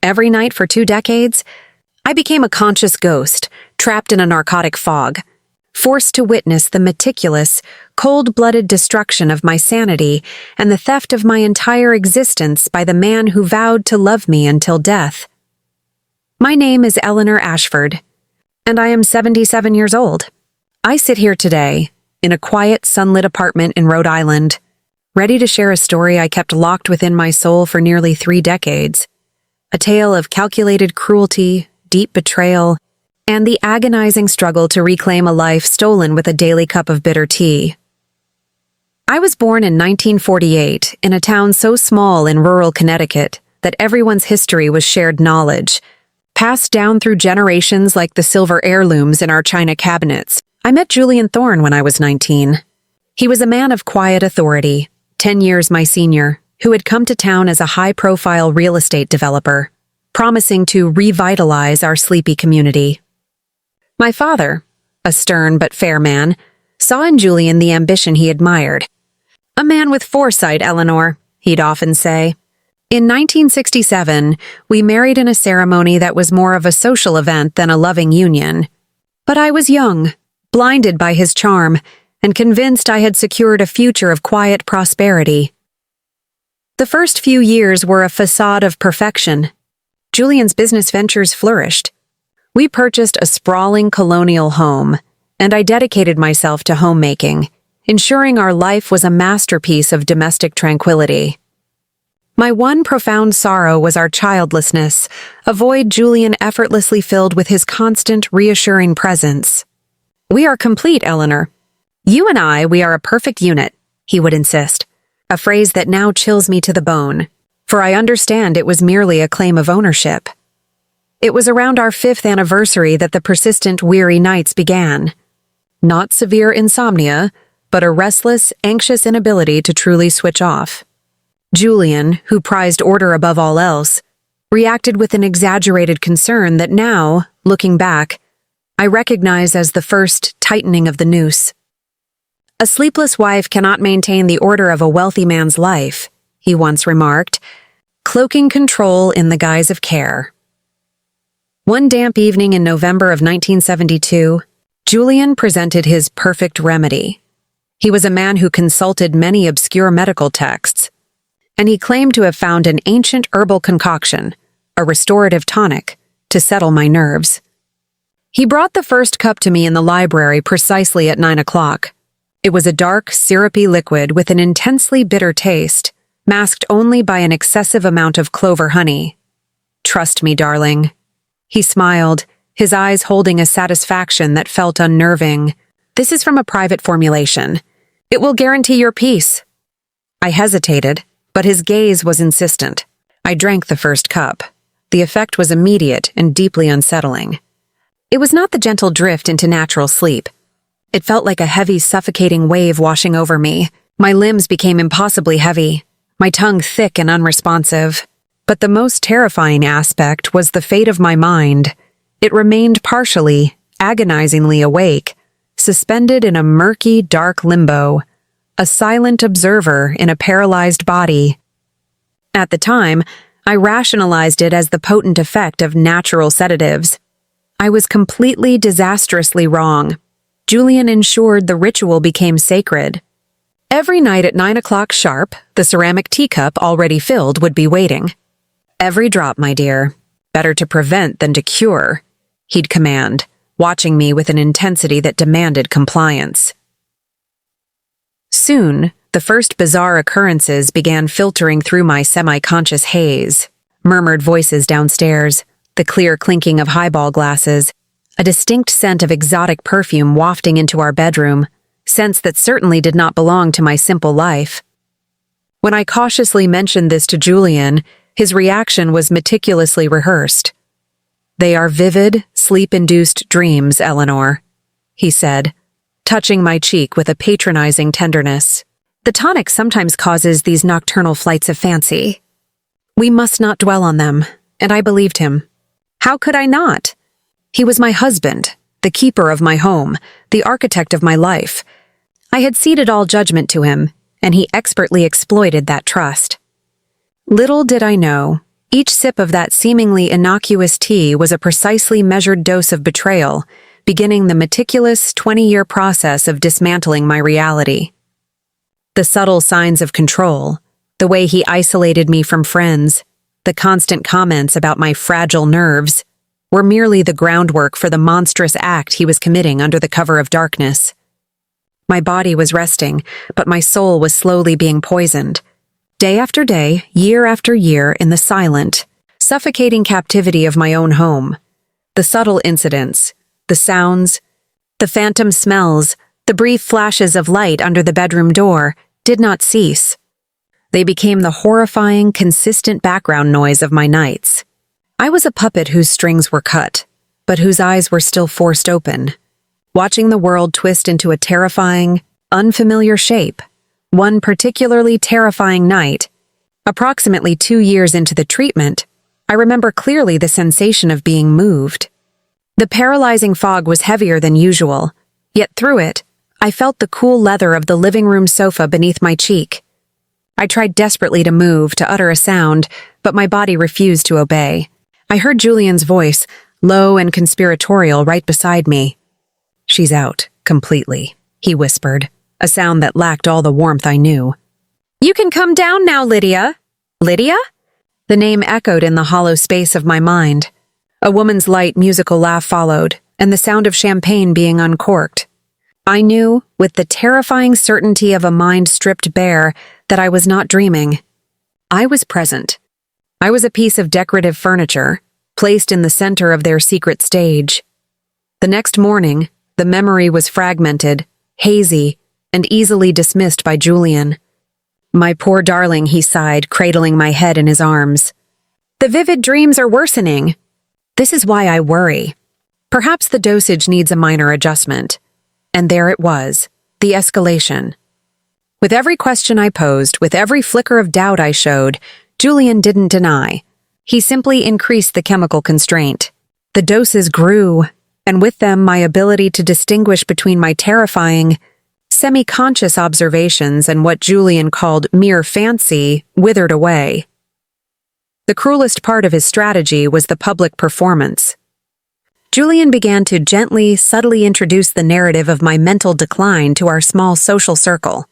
every night for 2 decades, I became a conscious ghost, trapped in a narcotic fog, forced to witness the meticulous, cold-blooded destruction of my sanity and the theft of my entire existence by the man who vowed to love me until death. My name is Eleanor Ashford, and I am 77 years old. I sit here today, in a quiet, sunlit apartment in Rhode Island, ready to share a story I kept locked within my soul for nearly 3 decades, a tale of calculated cruelty, deep betrayal, and the agonizing struggle to reclaim a life stolen with a daily cup of bitter tea. I was born in 1948 in a town so small in rural Connecticut that everyone's history was shared knowledge, passed down through generations like the silver heirlooms in our china cabinets. I met Julian when I was 19. He was a man of quiet authority, 10 years my senior, who had come to town as a high-profile real estate developer, promising to revitalize our sleepy community. My father, a stern but fair man, saw in Julian the ambition he admired. "A man with foresight, Eleanor," he'd often say. In 1967, we married in a ceremony that was more of a social event than a loving union. But I was young, blinded by his charm, and convinced I had secured a future of quiet prosperity. The first few years were a facade of perfection. Julian's business ventures flourished. We purchased a sprawling colonial home, and I dedicated myself to homemaking, ensuring our life was a masterpiece of domestic tranquility. My one profound sorrow was our childlessness, a void Julian effortlessly filled with his constant, reassuring presence. "We are complete, Eleanor. You and I, we are a perfect unit," he would insist, a phrase that now chills me to the bone, for I understand it was merely a claim of ownership. It was around our 5th anniversary that the persistent, weary nights began. Not severe insomnia, but a restless, anxious inability to truly switch off. Julian, who prized order above all else, reacted with an exaggerated concern that now, looking back, I recognize as the first tightening of the noose. "A sleepless wife cannot maintain the order of a wealthy man's life," he once remarked, cloaking control in the guise of care. One damp evening in November of 1972, Julian presented his perfect remedy. He was a man who consulted many obscure medical texts, and he claimed to have found an ancient herbal concoction, a restorative tonic, to settle my nerves. He brought the first cup to me in the library precisely at 9 o'clock. It was a dark, syrupy liquid with an intensely bitter taste, masked only by an excessive amount of clover honey. "Trust me, darling." He smiled, his eyes holding a satisfaction that felt unnerving. "This is from a private formulation. It will guarantee your peace." I hesitated, but his gaze was insistent. I drank the first cup. The effect was immediate and deeply unsettling. It was not the gentle drift into natural sleep. It felt like a heavy, suffocating wave washing over me. My limbs became impossibly heavy, my tongue thick and unresponsive. But the most terrifying aspect was the fate of my mind. It remained partially, agonizingly awake, suspended in a murky, dark limbo, a silent observer in a paralyzed body. At the time, I rationalized it as the potent effect of natural sedatives. I was completely disastrously wrong. Julian ensured the ritual became sacred. Every night at 9 o'clock sharp, the ceramic teacup already filled would be waiting. "Every drop, my dear. Better to prevent than to cure," he'd command, watching me with an intensity that demanded compliance. Soon, the first bizarre occurrences began filtering through my semi-conscious haze. Murmured voices downstairs, the clear clinking of highball glasses, a distinct scent of exotic perfume wafting into our bedroom, scents that certainly did not belong to my simple life. When I cautiously mentioned this to Julian, his reaction was meticulously rehearsed. "They are vivid, sleep-induced dreams, Eleanor," he said, touching my cheek with a patronizing tenderness. "The tonic sometimes causes these nocturnal flights of fancy. We must not dwell on them," and I believed him. How could I not? He was my husband, the keeper of my home, the architect of my life. I had ceded all judgment to him, and he expertly exploited that trust. Little did I know, Each sip of that seemingly innocuous tea was a precisely measured dose of betrayal, beginning the meticulous 20-year process of dismantling my reality. The subtle signs of control, the way he isolated me from friends, the constant comments about my fragile nerves, were merely the groundwork for the monstrous act he was committing under the cover of darkness. My body was resting, but my soul was slowly being poisoned. Day after day, year after year, in the silent, suffocating captivity of my own home. The subtle incidents, the sounds, the phantom smells, the brief flashes of light under the bedroom door did not cease. They became the horrifying, consistent background noise of my nights. I was a puppet whose strings were cut, but whose eyes were still forced open, watching the world twist into a terrifying, unfamiliar shape. One particularly terrifying night, approximately 2 years into the treatment, I remember clearly the sensation of being moved. The paralyzing fog was heavier than usual, yet through it, I felt the cool leather of the living room sofa beneath my cheek. I tried desperately to move, to utter a sound, but my body refused to obey. I heard Julian's voice, low and conspiratorial, right beside me. "She's out, completely," he whispered, a sound that lacked all the warmth I knew. "You can come down now, Lydia." "Lydia?" The name echoed in the hollow space of my mind. A woman's light, musical laugh followed, and the sound of champagne being uncorked. I knew, with the terrifying certainty of a mind stripped bare, that I was not dreaming. I was present. I was a piece of decorative furniture, placed in the center of their secret stage. The next morning, the memory was fragmented, hazy, and easily dismissed by Julian. "My poor darling," he sighed, cradling my head in his arms. "The vivid dreams are worsening. This is why I worry. Perhaps the dosage needs a minor adjustment." And there it was, the escalation. With every question I posed, with every flicker of doubt I showed, Julian didn't deny. He simply increased the chemical constraint. The doses grew, and with them my ability to distinguish between my terrifying, semi-conscious observations and what Julian called mere fancy withered away. The cruelest part of his strategy was the public performance. Julian began to gently, subtly introduce the narrative of my mental decline to our small social circle.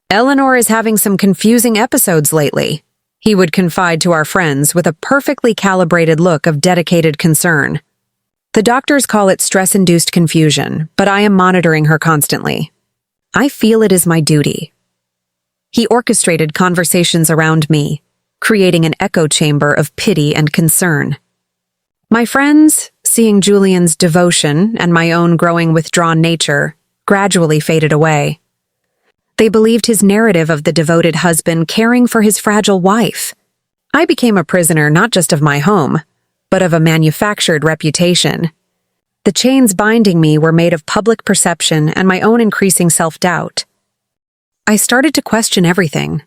"Eleanor is having some confusing episodes lately," he would confide to our friends with a perfectly calibrated look of dedicated concern. "The doctors call it stress-induced confusion, but I am monitoring her constantly. I feel it is my duty." He orchestrated conversations around me, creating an echo chamber of pity and concern. My friends, seeing Julian's devotion and my own growing withdrawn nature, gradually faded away. They believed his narrative of the devoted husband caring for his fragile wife. I became a prisoner not just of my home, but of a manufactured reputation. The chains binding me were made of public perception and my own increasing self-doubt. I started to question everything.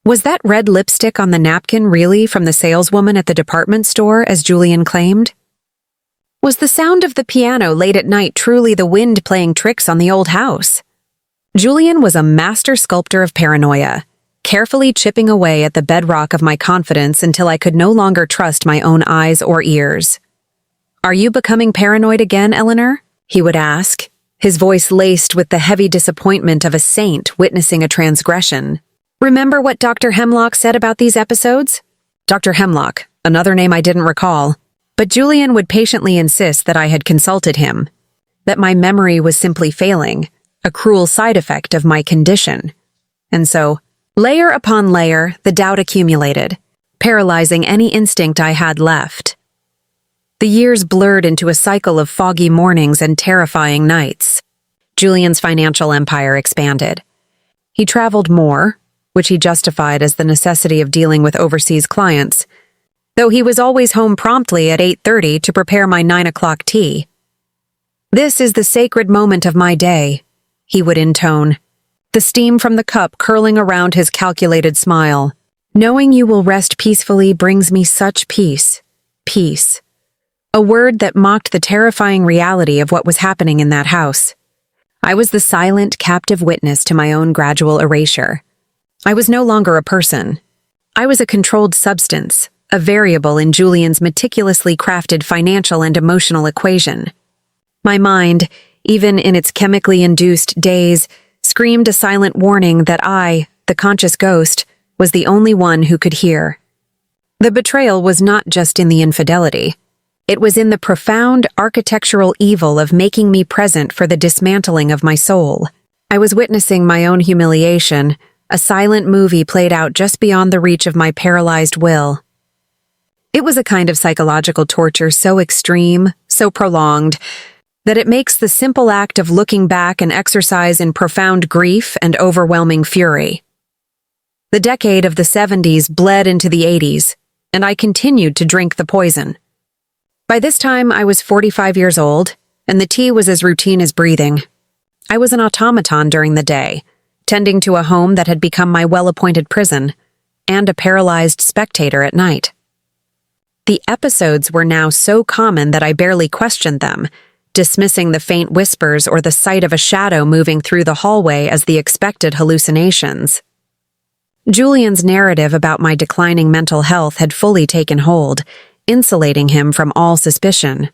Was that red lipstick on the napkin really from the saleswoman at the department store, as Julian claimed? Was the sound of the piano late at night truly the wind playing tricks on the old house? Julian was a master sculptor of paranoia, carefully chipping away at the bedrock of my confidence until I could no longer trust my own eyes or ears. "Are you becoming paranoid again, Eleanor?" he would ask, his voice laced with the heavy disappointment of a saint witnessing a transgression. "Remember what Dr. Hemlock said about these episodes?" Dr. Hemlock, another name I didn't recall. But Julian would patiently insist that I had consulted him, that my memory was simply failing, a cruel side effect of my condition. And so, layer upon layer, the doubt accumulated, paralyzing any instinct I had left. The years blurred into a cycle of foggy mornings and terrifying nights. Julian's financial empire expanded. He traveled more, which he justified as the necessity of dealing with overseas clients, though he was always home promptly at 8:30 to prepare my 9 o'clock tea. "This is the sacred moment of my day," he would intone, the steam from the cup curling around his calculated smile. "Knowing you will rest peacefully brings me such peace. Peace." A word that mocked the terrifying reality of what was happening in that house. I was the silent, captive witness to my own gradual erasure. I was no longer a person. I was a controlled substance, a variable in Julian's meticulously crafted financial and emotional equation. My mind, even in its chemically induced daze, screamed a silent warning that I, the conscious ghost, was the only one who could hear. The betrayal was not just in the infidelity. It was in the profound architectural evil of making me present for the dismantling of my soul. I was witnessing my own humiliation, a silent movie played out just beyond the reach of my paralyzed will. It was a kind of psychological torture so extreme, so prolonged, that it makes the simple act of looking back an exercise in profound grief and overwhelming fury. The decade of the 70s bled into the 80s, and I continued to drink the poison. By this time, I was 45 years old, and the tea was as routine as breathing. I was an automaton during the day, tending to a home that had become my well-appointed prison, and a paralyzed spectator at night. The episodes were now so common that I barely questioned them, dismissing the faint whispers or the sight of a shadow moving through the hallway as the expected hallucinations. Julian's narrative about my declining mental health had fully taken hold, insulating him from all suspicion.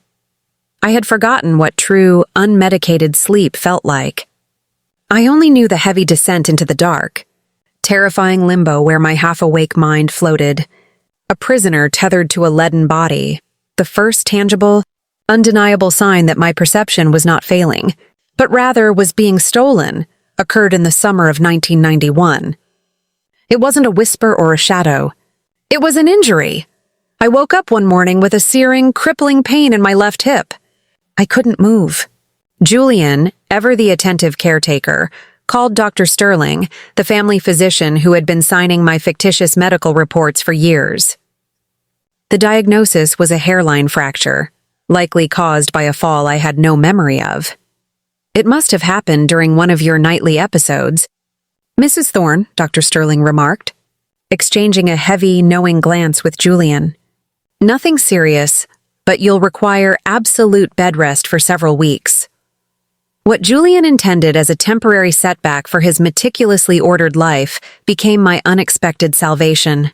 I had forgotten what true, unmedicated sleep felt like. I only knew the heavy descent into the dark, terrifying limbo where my half-awake mind floated, a prisoner tethered to a leaden body, the first tangible, undeniable sign that my perception was not failing, but rather was being stolen, occurred in the summer of 1991. It wasn't a whisper or a shadow. It was an injury. I woke up one morning with a searing, crippling pain in my left hip. I couldn't move. Julian, ever the attentive caretaker, called Dr. Sterling, the family physician who had been signing my fictitious medical reports for years. The diagnosis was a hairline fracture, likely caused by a fall I had no memory of. It must have happened during one of your nightly episodes. Mrs. Thorne, Dr. Sterling remarked, exchanging a heavy, knowing glance with Julian. Nothing serious, but you'll require absolute bed rest for several weeks. What Julian intended as a temporary setback for his meticulously ordered life became my unexpected salvation.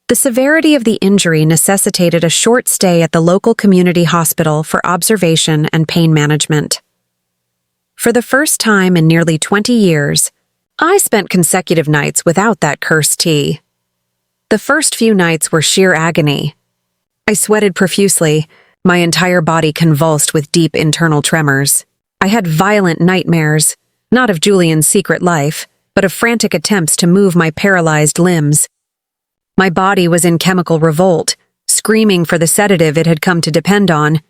The severity of the injury necessitated a short stay at the local community hospital for observation and pain management. For the first time in nearly 20 years, I spent consecutive nights without that cursed tea. The first few nights were sheer agony. I sweated profusely, my entire body convulsed with deep internal tremors. I had violent nightmares, not of Julian's secret life, but of frantic attempts to move my paralyzed limbs. My body was in chemical revolt, screaming for the sedative it had come to depend on.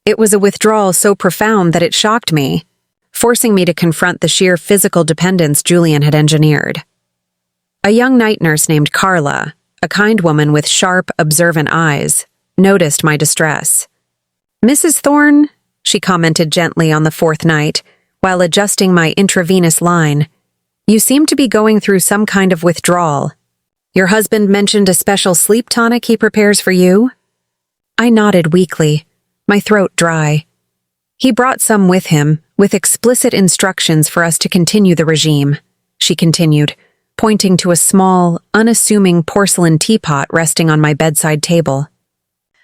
It was a withdrawal so profound that it shocked me, forcing me to confront the sheer physical dependence Julian had engineered. A young night nurse named Clara, a kind woman with sharp, observant eyes, noticed my distress. "Mrs. Thorne," she commented gently on the fourth night, while adjusting my intravenous line, "you seem to be going through some kind of withdrawal. Your husband mentioned a special sleep tonic he prepares for you?" I nodded weakly, my throat dry. "He brought some with him, with explicit instructions for us to continue the regime," she continued, pointing to a small, unassuming porcelain teapot resting on my bedside table.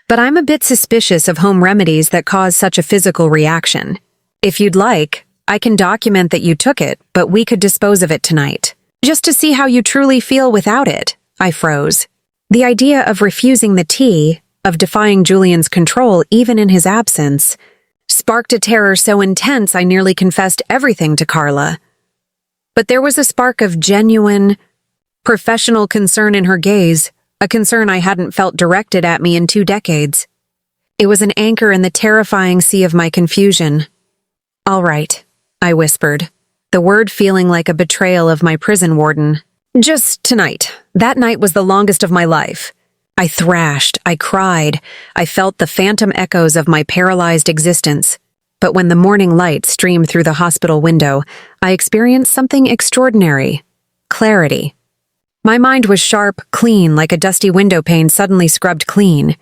"But I'm a bit suspicious of home remedies that cause such a physical reaction. If you'd like, I can document that you took it, but we could dispose of it tonight. Just to see how you truly feel without it." I froze. The idea of refusing the tea, of defying Julian's control even in his absence, sparked a terror so intense I nearly confessed everything to Carla. But there was a spark of genuine, professional concern in her gaze, a concern I hadn't felt directed at me in 2 decades. It was an anchor in the terrifying sea of my confusion. "All right," I whispered, the word feeling like a betrayal of my prison warden. "Just tonight. That night was the longest of my life." I thrashed, I cried, I felt the phantom echoes of my paralyzed existence. But when the morning light streamed through the hospital window, I experienced something extraordinary. Clarity. My mind was sharp, clean, like a dusty window pane suddenly scrubbed clean.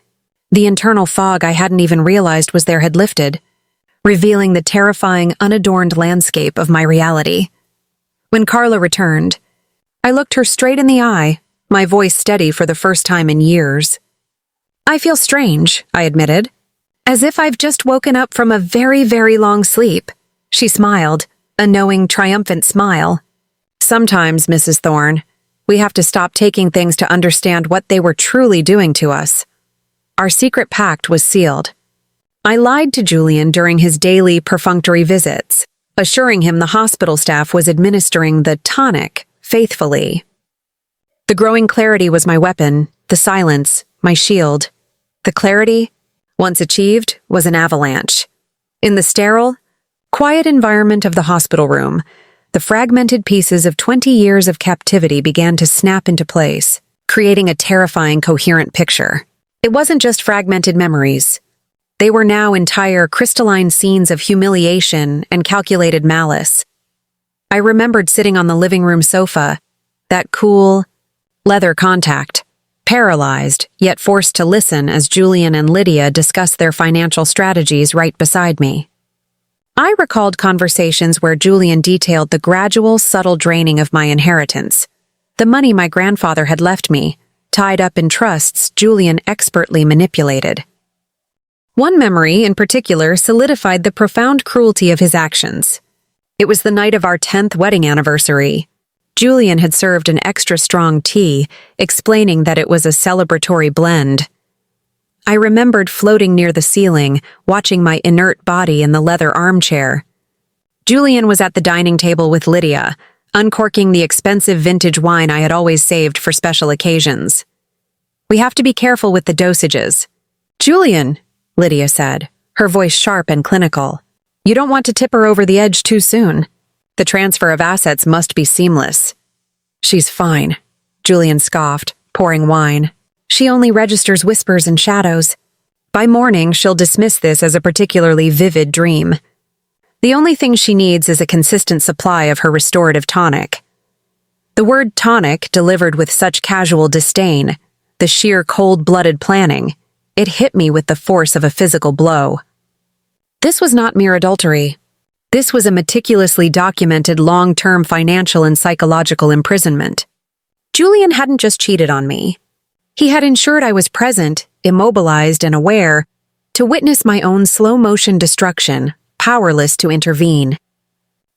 The internal fog I hadn't even realized was there had lifted, revealing the terrifying, unadorned landscape of my reality. When Carla returned, I looked her straight in the eye, my voice steady for the first time in years. "I feel strange," I admitted. "As if I've just woken up from a very, very long sleep." She smiled, a knowing, triumphant smile. "Sometimes, Mrs. Thorne, we have to stop taking things to understand what they were truly doing to us." Our secret pact was sealed. I lied to Julian during his daily perfunctory visits, assuring him the hospital staff was administering the tonic faithfully. The growing clarity was my weapon, the silence, my shield. The clarity, once achieved, was an avalanche. In the sterile, quiet environment of the hospital room, the fragmented pieces of 20 years of captivity began to snap into place, creating a terrifying, coherent picture. It wasn't just fragmented memories. They were now entire crystalline scenes of humiliation and calculated malice. I remembered sitting on the living room sofa, that cool, leather contact, paralyzed, yet forced to listen as Julian and Lydia discussed their financial strategies right beside me. I recalled conversations where Julian detailed the gradual, subtle draining of my inheritance, the money my grandfather had left me, tied up in trusts Julian expertly manipulated. One memory, in particular, solidified the profound cruelty of his actions. It was the night of our 10th wedding anniversary. Julian had served an extra strong tea, explaining that it was a celebratory blend. I remembered floating near the ceiling, watching my inert body in the leather armchair. Julian was at the dining table with Lydia, uncorking the expensive vintage wine I had always saved for special occasions. "We have to be careful with the dosages." "Julian," Lydia said, her voice sharp and clinical, "you don't want to tip her over the edge too soon. The transfer of assets must be seamless." "She's fine," Julian scoffed, pouring wine. "She only registers whispers and shadows. By morning, she'll dismiss this as a particularly vivid dream. The only thing she needs is a consistent supply of her restorative tonic." The word tonic delivered with such casual disdain, the sheer cold-blooded planning, it hit me with the force of a physical blow. This was not mere adultery. This was a meticulously documented long-term financial and psychological imprisonment. Julian hadn't just cheated on me. He had ensured I was present, immobilized and aware, to witness my own slow-motion destruction, powerless to intervene.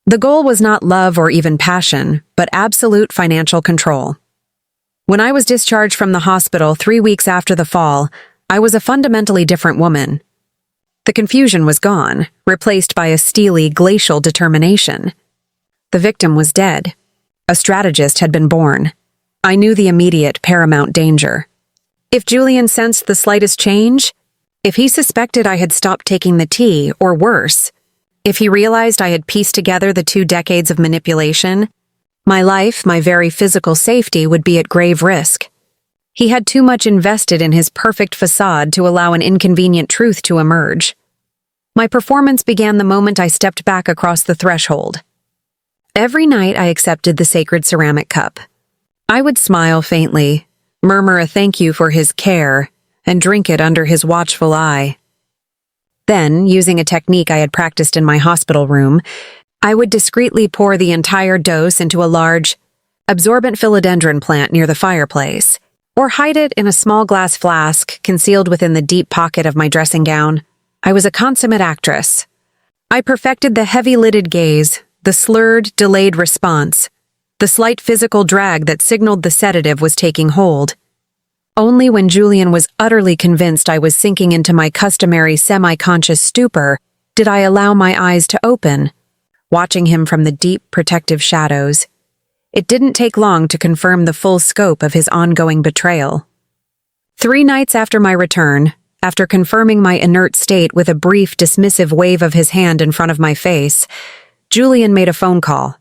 The goal was not love or even passion, but absolute financial control. When I was discharged from the hospital 3 weeks after the fall, I was a fundamentally different woman. The confusion was gone, replaced by a steely, glacial determination. The victim was dead. A strategist had been born. I knew the immediate, paramount danger. If Julian sensed the slightest change, if he suspected I had stopped taking the tea, or worse, if he realized I had pieced together the 2 decades of manipulation, my life, my very physical safety would be at grave risk. He had too much invested in his perfect facade to allow an inconvenient truth to emerge. My performance began the moment I stepped back across the threshold. Every night I accepted the sacred ceramic cup. I would smile faintly, murmur a thank you for his care, and drink it under his watchful eye. Then, using a technique I had practiced in my hospital room, I would discreetly pour the entire dose into a large, absorbent philodendron plant near the fireplace, or hide it in a small glass flask concealed within the deep pocket of my dressing gown. I was a consummate actress. I perfected the heavy-lidded gaze, the slurred, delayed response, the slight physical drag that signaled the sedative was taking hold. Only when Julian was utterly convinced I was sinking into my customary semi-conscious stupor did I allow my eyes to open, watching him from the deep, protective shadows. It didn't take long to confirm the full scope of his ongoing betrayal. 3 nights after my return, after confirming my inert state with a brief, dismissive wave of his hand in front of my face, Julian made a phone call.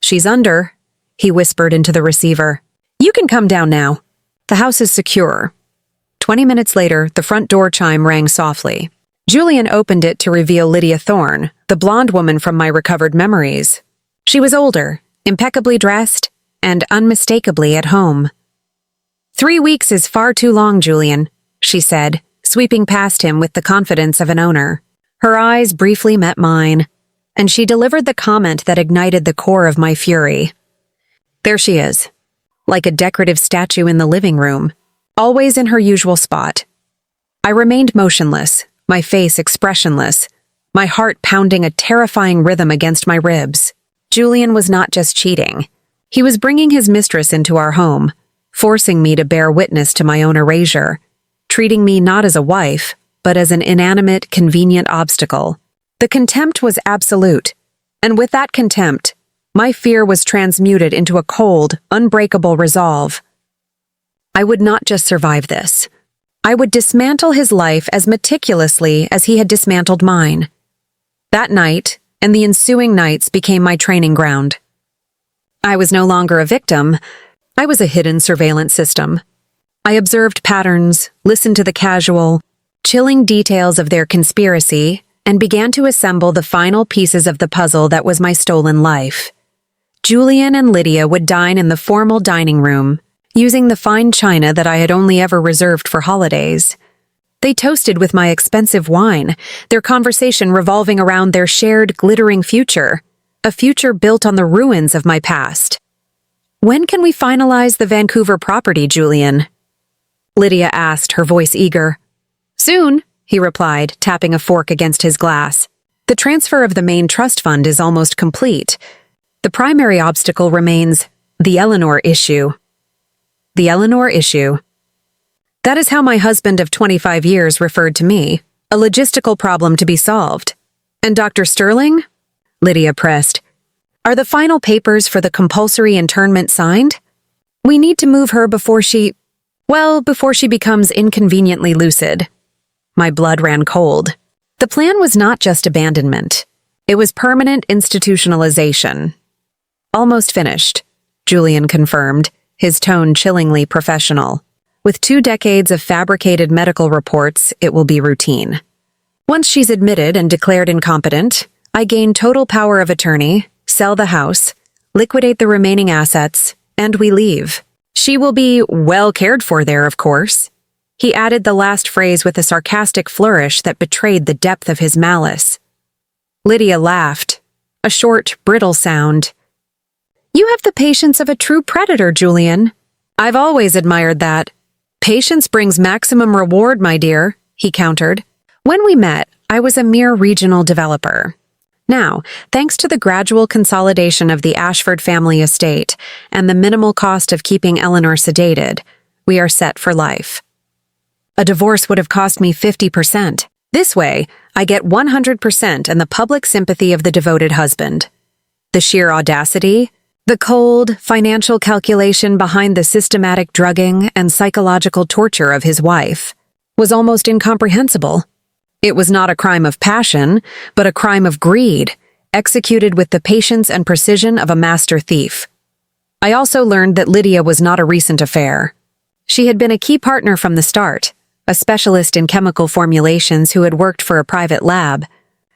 "She's under," he whispered into the receiver. "You can come down now. The house is secure." 20 minutes later, the front door chime rang softly. Julian opened it to reveal Lydia Thorne, the blonde woman from my recovered memories. She was older, impeccably dressed, and unmistakably at home. "3 weeks is far too long, Julian," she said, sweeping past him with the confidence of an owner. Her eyes briefly met mine, and she delivered the comment that ignited the core of my fury. "There she is. like a decorative statue in the living room, always in her usual spot. I remained motionless, my face expressionless, my heart pounding a terrifying rhythm against my ribs. Julian was not just cheating. He was bringing his mistress into our home, forcing me to bear witness to my own erasure, treating me not as a wife, but as an inanimate, convenient obstacle. The contempt was absolute, and with that contempt, my fear was transmuted into a cold, unbreakable resolve. I would not just survive this. I would dismantle his life as meticulously as he had dismantled mine. That night, and the ensuing nights became my training ground. I was no longer a victim. I was a hidden surveillance system. I observed patterns, listened to the casual, chilling details of their conspiracy, and began to assemble the final pieces of the puzzle that was my stolen life. Julian and Lydia would dine in the formal dining room, using the fine china that I had only ever reserved for holidays. They toasted with my expensive wine, their conversation revolving around their shared glittering future, a future built on the ruins of my past. "When can we finalize the Vancouver property, Julian?" Lydia asked, her voice eager. "Soon," he replied, tapping a fork against his glass. "The transfer of the main trust fund is almost complete. The primary obstacle remains the Eleanor issue." The Eleanor issue. That is how my husband of 25 years referred to me, a logistical problem to be solved. "And Dr. Sterling?" Lydia pressed. "Are the final papers for the compulsory internment signed? We need to move her before she becomes inconveniently lucid." My blood ran cold. The plan was not just abandonment. It was permanent institutionalization. "Almost finished," Julian confirmed, his tone chillingly professional. "With 2 decades of fabricated medical reports, it will be routine. Once she's admitted and declared incompetent, I gain total power of attorney, sell the house, liquidate the remaining assets, and we leave. She will be well cared for there, of course." He added the last phrase with a sarcastic flourish that betrayed the depth of his malice. Lydia laughed, a short, brittle sound. "You have the patience of a true predator, Julian. I've always admired that. Patience brings maximum reward, my dear," he countered. When we met, I was a mere regional developer. Now, thanks to the gradual consolidation of the Ashford family estate and the minimal cost of keeping Eleanor sedated, we are set for life. A divorce would have cost me 50%. This way, I get 100% and the public sympathy of the devoted husband. The sheer audacity, the cold, financial calculation behind the systematic drugging and psychological torture of his wife was almost incomprehensible. It was not a crime of passion, but a crime of greed, executed with the patience and precision of a master thief. I also learned that Lydia was not a recent affair. She had been a key partner from the start, a specialist in chemical formulations who had worked for a private lab,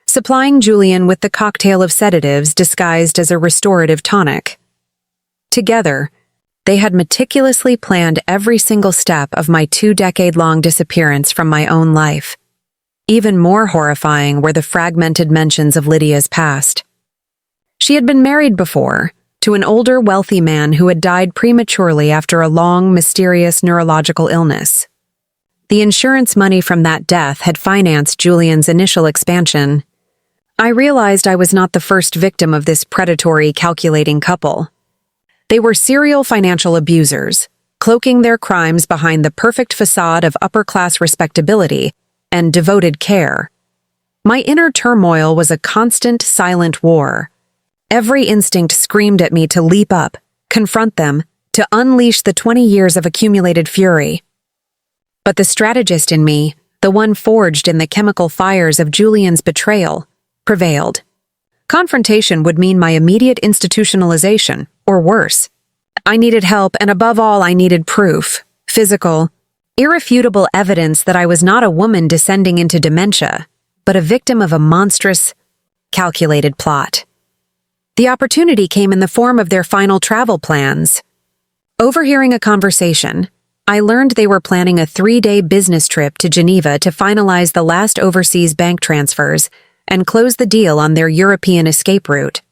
supplying Julian with the cocktail of sedatives disguised as a restorative tonic. Together, they had meticulously planned every single step of my 2-decade-long disappearance from my own life. Even more horrifying were the fragmented mentions of Lydia's past. She had been married before, to an older, wealthy man who had died prematurely after a long, mysterious neurological illness. The insurance money from that death had financed Julian's initial expansion. I realized I was not the first victim of this predatory, calculating couple. They were serial financial abusers, cloaking their crimes behind the perfect facade of upper-class respectability and devoted care. My inner turmoil was a constant, silent war. Every instinct screamed at me to leap up, confront them, to unleash the 20 years of accumulated fury. But the strategist in me, the one forged in the chemical fires of Julian's betrayal, prevailed. Confrontation would mean my immediate institutionalization, or worse. I needed help, and above all, I needed proof, physical, irrefutable evidence that I was not a woman descending into dementia, but a victim of a monstrous, calculated plot. The opportunity came in the form of their final travel plans. Overhearing a conversation, I learned they were planning a 3-day business trip to Geneva to finalize the last overseas bank transfers and close the deal on their European escape route.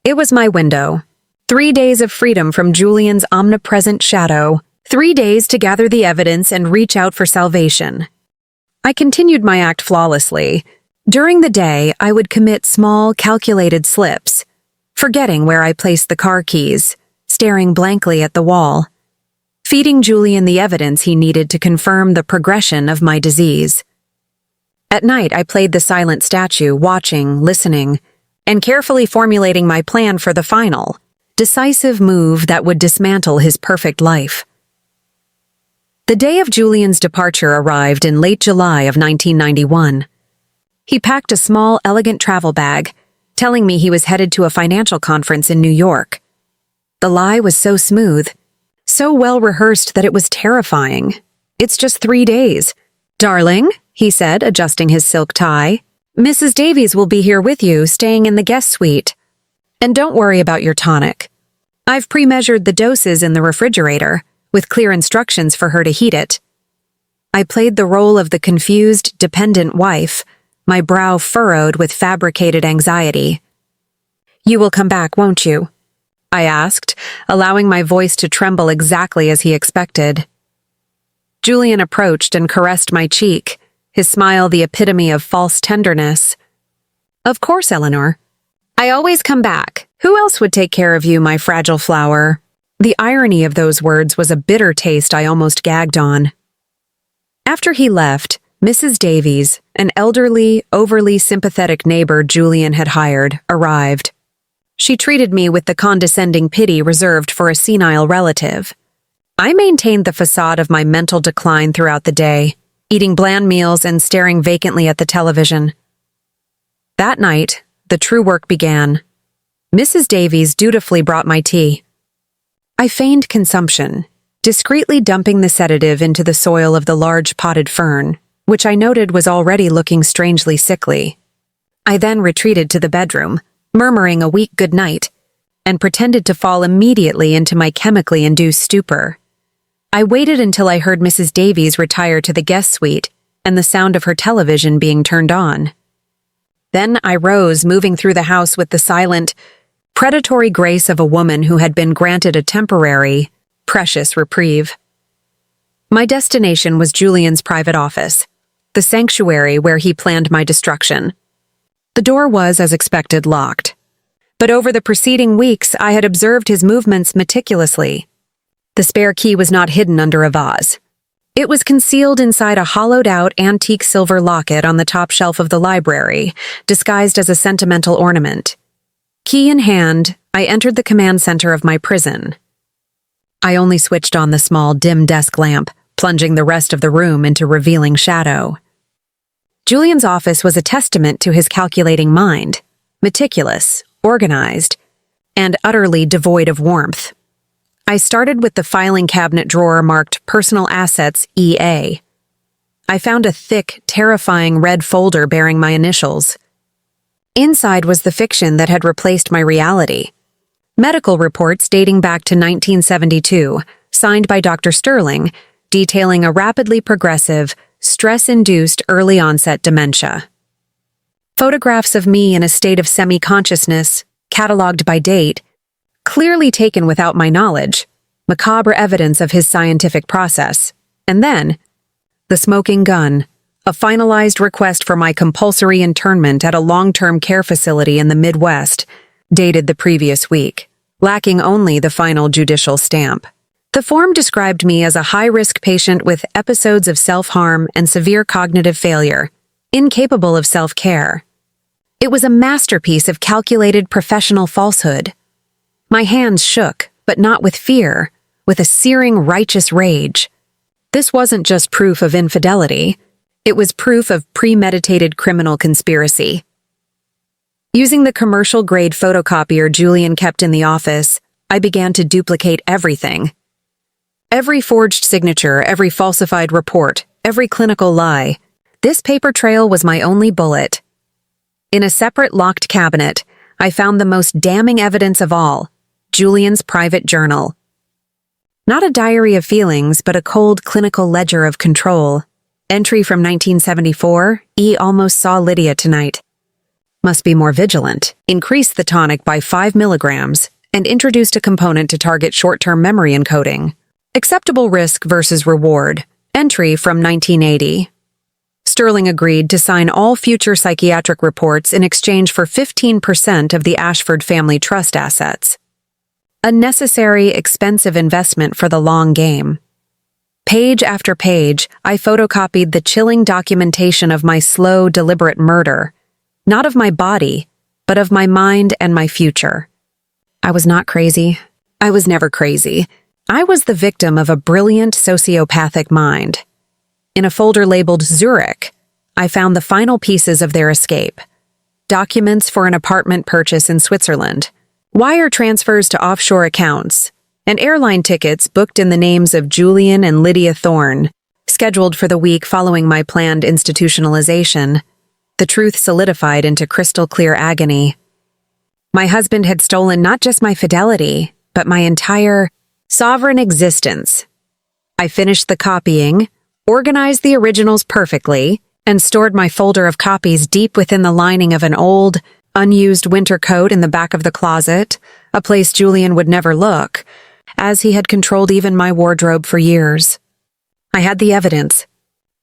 It was my window. 3 days of freedom from Julian's omnipresent shadow. 3 days to gather the evidence and reach out for salvation. I continued my act flawlessly. During the day, I would commit small, calculated slips, forgetting where I placed the car keys, staring blankly at the wall, feeding Julian the evidence he needed to confirm the progression of my disease. At night, I played the silent statue, watching, listening, and carefully formulating my plan for the final, decisive move that would dismantle his perfect life. The day of Julian's departure arrived in late July of 1991. He packed a small, elegant travel bag, telling me he was headed to a financial conference in New York. The lie was so smooth, so well rehearsed that it was terrifying. "It's just 3 days. Darling," he said, adjusting his silk tie, "Mrs. Davies will be here with you, staying in the guest suite. And don't worry about your tonic. I've pre-measured the doses in the refrigerator, with clear instructions for her to heat it." I played the role of the confused, dependent wife, my brow furrowed with fabricated anxiety. "You will come back, won't you?" I asked, allowing my voice to tremble exactly as he expected. Julian approached and caressed my cheek, his smile the epitome of false tenderness. "Of course, Eleanor. I always come back. Who else would take care of you, my fragile flower?" The irony of those words was a bitter taste I almost gagged on. After he left, Mrs. Davies, an elderly, overly sympathetic neighbor Julian had hired, arrived. She treated me with the condescending pity reserved for a senile relative. I maintained the facade of my mental decline throughout the day, eating bland meals and staring vacantly at the television. That night, the true work began. Mrs. Davies dutifully brought my tea. I feigned consumption, discreetly dumping the sedative into the soil of the large potted fern, which I noted was already looking strangely sickly. I then retreated to the bedroom, murmuring a weak good night, and pretended to fall immediately into my chemically induced stupor. I waited until I heard Mrs. Davies retire to the guest suite and the sound of her television being turned on. Then I rose, moving through the house with the silent, predatory grace of a woman who had been granted a temporary, precious reprieve. My destination was Julian's private office, the sanctuary where he planned my destruction. The door was, as expected, locked. But over the preceding weeks, I had observed his movements meticulously. The spare key was not hidden under a vase. It was concealed inside a hollowed-out antique silver locket on the top shelf of the library, disguised as a sentimental ornament. Key in hand, I entered the command center of my prison. I only switched on the small, dim desk lamp, plunging the rest of the room into revealing shadow. Julian's office was a testament to his calculating mind, meticulous, organized, and utterly devoid of warmth. I started with the filing cabinet drawer marked Personal Assets EA. I found a thick, terrifying red folder bearing my initials. Inside was the fiction that had replaced my reality. Medical reports dating back to 1972, signed by Dr. Sterling, detailing a rapidly progressive, stress-induced early-onset dementia. Photographs of me in a state of semi-consciousness, catalogued by date, clearly taken without my knowledge, macabre evidence of his scientific process, and then, the smoking gun, a finalized request for my compulsory internment at a long-term care facility in the Midwest, dated the previous week, lacking only the final judicial stamp. The form described me as a high-risk patient with episodes of self-harm and severe cognitive failure, incapable of self-care. It was a masterpiece of calculated professional falsehood. My hands shook, but not with fear, with a searing righteous rage. This wasn't just proof of infidelity. It was proof of premeditated criminal conspiracy. Using the commercial-grade photocopier Julian kept in the office, I began to duplicate everything. Every forged signature, every falsified report, every clinical lie. This paper trail was my only bullet. In a separate locked cabinet, I found the most damning evidence of all, Julian's private journal. Not a diary of feelings, but a cold clinical ledger of control. Entry from 1974, E almost saw Lydia tonight. Must be more vigilant. Increased the tonic by 5 milligrams. and introduced a component to target short-term memory encoding. Acceptable risk versus reward. Entry from 1980. Sterling agreed to sign all future psychiatric reports in exchange for 15% of the Ashford family trust assets. A necessary, expensive investment for the long game. Page after page, I photocopied the chilling documentation of my slow, deliberate murder, not of my body, but of my mind and my future. I was not crazy. I was never crazy. I was the victim of a brilliant sociopathic mind. In a folder labeled Zurich, I found the final pieces of their escape. Documents for an apartment purchase in Switzerland, wire transfers to offshore accounts, and airline tickets booked in the names of Julian and Lydia Thorne, scheduled for the week following my planned institutionalization. The truth solidified into crystal-clear agony. My husband had stolen not just my fidelity, but my entire sovereign existence. I finished the copying, organized the originals perfectly, and stored my folder of copies deep within the lining of an old, unused winter coat in the back of the closet, a place Julian would never look, as he had controlled even my wardrobe for years. I had the evidence.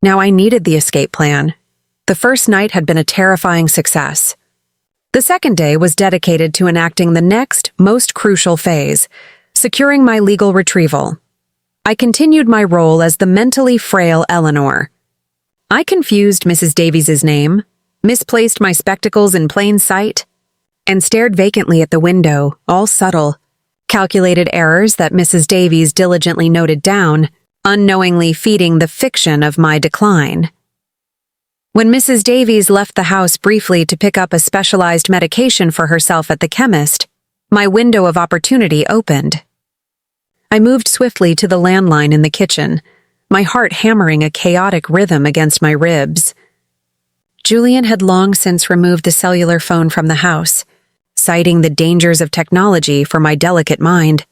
Now I needed the escape plan. The first night had been a terrifying success. The second day was dedicated to enacting the next, most crucial phase, securing my legal retrieval. I continued my role as the mentally frail Eleanor. I confused Mrs. Davies's name, misplaced my spectacles in plain sight, and stared vacantly at the window, all subtle, calculated errors that Mrs. Davies diligently noted down, unknowingly feeding the fiction of my decline. When Mrs. Davies left the house briefly to pick up a specialized medication for herself at the chemist, my window of opportunity opened. I moved swiftly to the landline in the kitchen, my heart hammering a chaotic rhythm against my ribs. Julian had long since removed the cellular phone from the house, citing the dangers of technology for my delicate mind.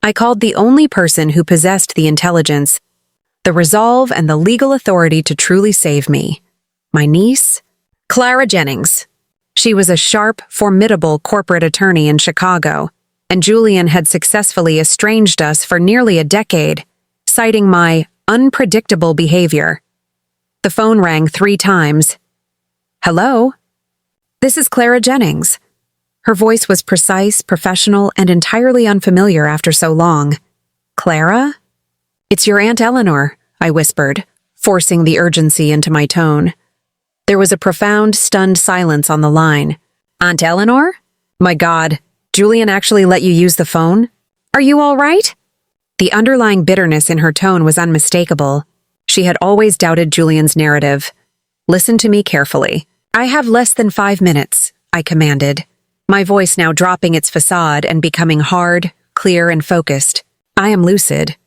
I called the only person who possessed the intelligence, the resolve, and the legal authority to truly save me. My niece, Clara Jennings. She was a sharp, formidable corporate attorney in Chicago, and Julian had successfully estranged us for nearly a decade, citing my unpredictable behavior. The phone rang 3 times. Hello? This is Clara Jennings. Her voice was precise, professional, and entirely unfamiliar after so long. Clara? It's your Aunt Eleanor, I whispered, forcing the urgency into my tone. There was a profound, stunned silence on the line. Aunt Eleanor? My God, Julian actually let you use the phone? Are you all right? The underlying bitterness in her tone was unmistakable. She had always doubted Julian's narrative. Listen to me carefully. I have less than 5 minutes, I commanded, my voice now dropping its facade and becoming hard, clear, and focused. I am lucid.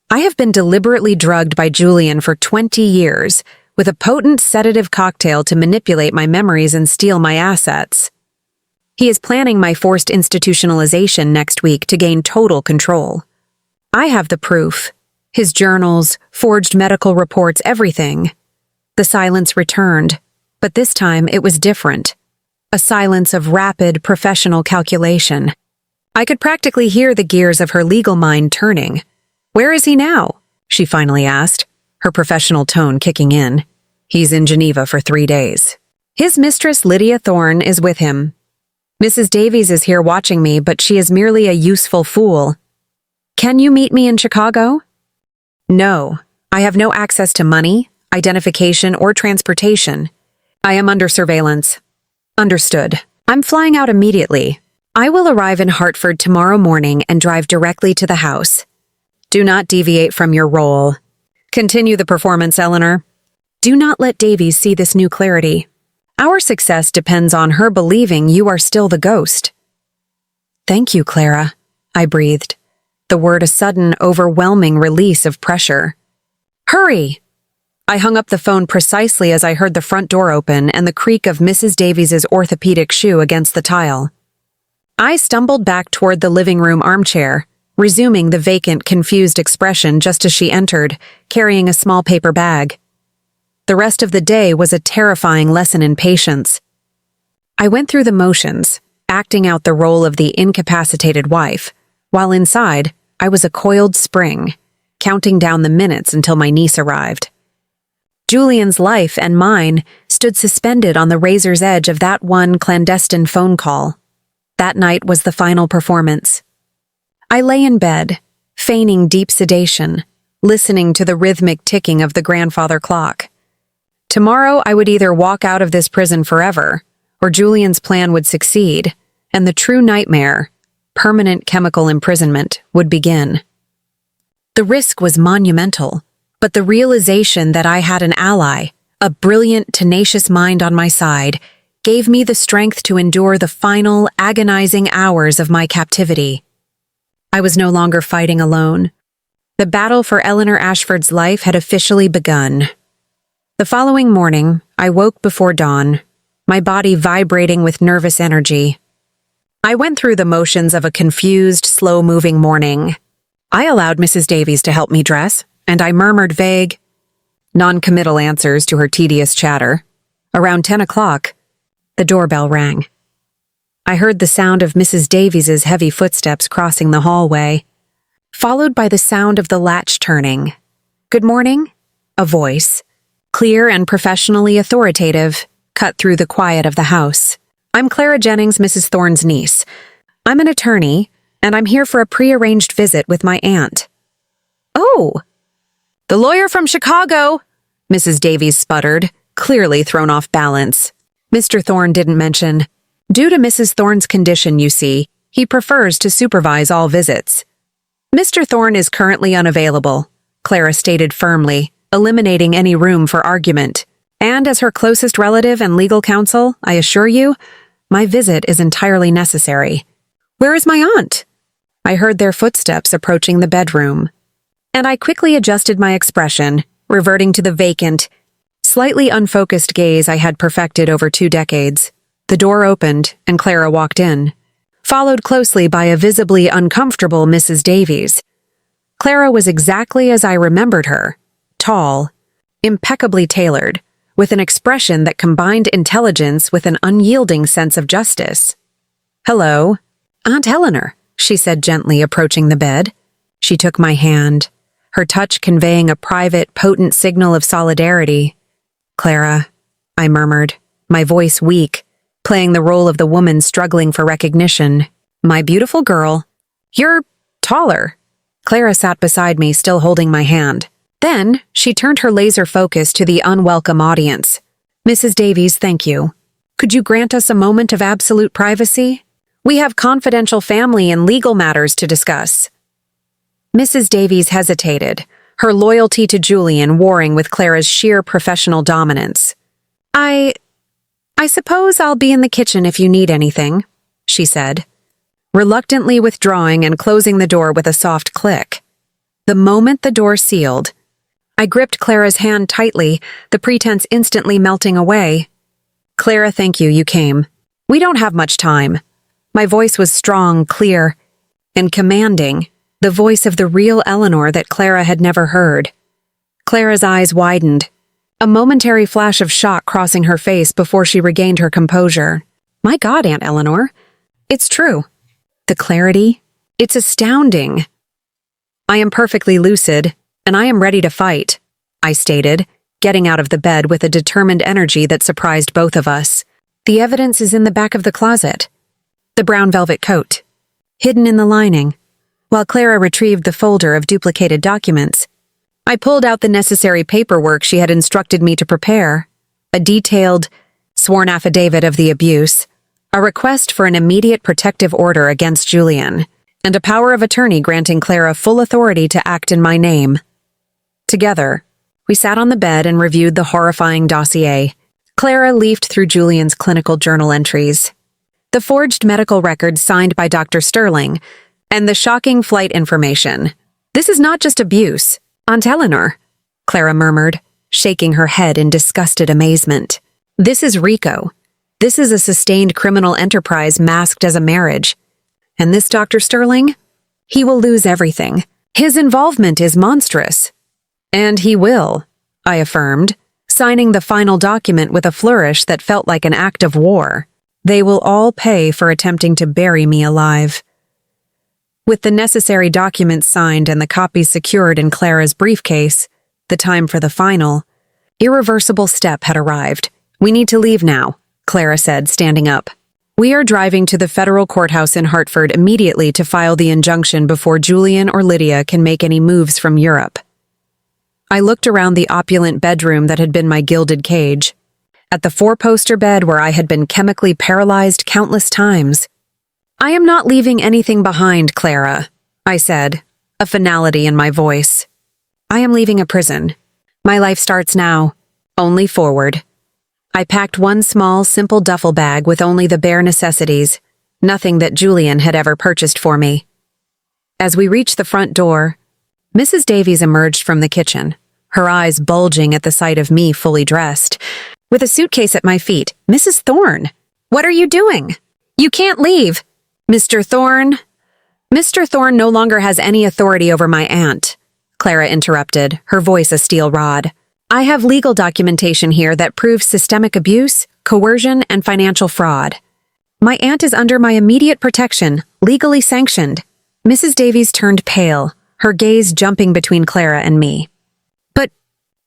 I have been deliberately drugged by Julian for 20 years, with a potent sedative cocktail to manipulate my memories and steal my assets. He is planning my forced institutionalization next week to gain total control. I have the proof. His journals, forged medical reports, everything. The silence returned, but this time it was different. A silence of rapid, professional calculation. I could practically hear the gears of her legal mind turning. Where is he now? She finally asked, her professional tone kicking in. He's in Geneva for 3 days. His mistress Lydia Thorne is with him. Mrs. Davies is here watching me, but she is merely a useful fool. Can you meet me in Chicago? No, I have no access to money, identification, or transportation. I am under surveillance. Understood. I'm flying out immediately. I will arrive in Hartford tomorrow morning and drive directly to the house. Do not deviate from your role. Continue the performance, Eleanor. Do not let Davies see this new clarity. Our success depends on her believing you are still the ghost. Thank you, Clara, I breathed, the word a sudden, overwhelming release of pressure. Hurry! I hung up the phone precisely as I heard the front door open and the creak of Mrs. Davies's orthopedic shoe against the tile. I stumbled back toward the living room armchair, resuming the vacant, confused expression just as she entered, carrying a small paper bag. The rest of the day was a terrifying lesson in patience. I went through the motions, acting out the role of the incapacitated wife, while inside, I was a coiled spring, counting down the minutes until my niece arrived. Julian's life and mine stood suspended on the razor's edge of that one clandestine phone call. That night was the final performance. I lay in bed, feigning deep sedation, listening to the rhythmic ticking of the grandfather clock. Tomorrow I would either walk out of this prison forever, or Julian's plan would succeed, and the true nightmare, permanent chemical imprisonment, would begin. The risk was monumental, but the realization that I had an ally, a brilliant, tenacious mind on my side, gave me the strength to endure the final, agonizing hours of my captivity. I was no longer fighting alone. The battle for Eleanor Ashford's life had officially begun. The following morning, I woke before dawn, my body vibrating with nervous energy. I went through the motions of a confused, slow-moving morning. I allowed Mrs. Davies to help me dress, and I murmured vague, non-committal answers to her tedious chatter. Around 10 o'clock, the doorbell rang. I heard the sound of Mrs. Davies's heavy footsteps crossing the hallway, followed by the sound of the latch turning. "Good morning," a voice, clear and professionally authoritative, cut through the quiet of the house. "I'm Clara Jennings, Mrs. Thorne's niece. I'm an attorney, and I'm here for a prearranged visit with my aunt." "Oh!" "The lawyer from Chicago," Mrs. Davies sputtered, clearly thrown off balance. Mr. Thorne didn't mention. Due to Mrs. Thorne's condition, you see, he prefers to supervise all visits. "Mr. Thorne is currently unavailable," Clara stated firmly, eliminating any room for argument. "And as her closest relative and legal counsel, I assure you, my visit is entirely necessary." "Where is my aunt?" I heard their footsteps approaching the bedroom, and I quickly adjusted my expression, reverting to the vacant, slightly unfocused gaze I had perfected over 2 decades. The door opened, and Clara walked in, followed closely by a visibly uncomfortable Mrs. Davies. Clara was exactly as I remembered her, tall, impeccably tailored, with an expression that combined intelligence with an unyielding sense of justice. "Hello, Aunt Eleanor," she said gently, approaching the bed. She took my hand, her touch conveying a private, potent signal of solidarity. "Clara," I murmured, my voice weak, playing the role of the woman struggling for recognition. "My beautiful girl, you're taller." Clara sat beside me, still holding my hand. Then, she turned her laser focus to the unwelcome audience. "Mrs. Davies, thank you. Could you grant us a moment of absolute privacy? We have confidential family and legal matters to discuss." Mrs. Davies hesitated, her loyalty to Julian warring with Clara's sheer professional dominance. I suppose I'll be in the kitchen if you need anything," she said, reluctantly withdrawing and closing the door with a soft click. The moment the door sealed, I gripped Clara's hand tightly, the pretense instantly melting away. "Clara, thank you came. We don't have much time." My voice was strong, clear, and commanding, the voice of the real Eleanor that Clara had never heard. Clara's eyes widened, a momentary flash of shock crossing her face before she regained her composure. "My God, Aunt Eleanor, it's true. The clarity, it's astounding." "I am perfectly lucid, and I am ready to fight," I stated, getting out of the bed with a determined energy that surprised both of us. "The evidence is in the back of the closet. The brown velvet coat, hidden in the lining." While Clara retrieved the folder of duplicated documents, I pulled out the necessary paperwork she had instructed me to prepare, a detailed, sworn affidavit of the abuse, a request for an immediate protective order against Julian, and a power of attorney granting Clara full authority to act in my name. Together, we sat on the bed and reviewed the horrifying dossier. Clara leafed through Julian's clinical journal entries, the forged medical records signed by Dr. Sterling, and the shocking flight information. "This is not just abuse, Aunt Eleanor," Clara murmured, shaking her head in disgusted amazement. "This is RICO. This is a sustained criminal enterprise masked as a marriage. And this Dr. Sterling? He will lose everything. His involvement is monstrous." "And he will," I affirmed, signing the final document with a flourish that felt like an act of war. They will all pay for attempting to bury me alive. With the necessary documents signed and the copies secured in Clara's briefcase, the time for the final, irreversible step had arrived. "We need to leave now," Clara said, standing up. "We are driving to the federal courthouse in Hartford immediately to file the injunction before Julian or Lydia can make any moves from Europe." I looked around the opulent bedroom that had been my gilded cage, at the four-poster bed where I had been chemically paralyzed countless times. "I am not leaving anything behind, Clara," I said, a finality in my voice. "I am leaving a prison. My life starts now, only forward." I packed one small, simple duffel bag with only the bare necessities, nothing that Julian had ever purchased for me. As we reached the front door, Mrs. Davies emerged from the kitchen, her eyes bulging at the sight of me fully dressed. With a suitcase at my feet, "Mrs. Thorne, what are you doing? You can't leave. Mr. Thorne no longer has any authority over my aunt," Clara interrupted, her voice a steel rod. "I have legal documentation here that proves systemic abuse, coercion, and financial fraud. My aunt is under my immediate protection, legally sanctioned." Mrs. Davies turned pale, her gaze jumping between Clara and me. "But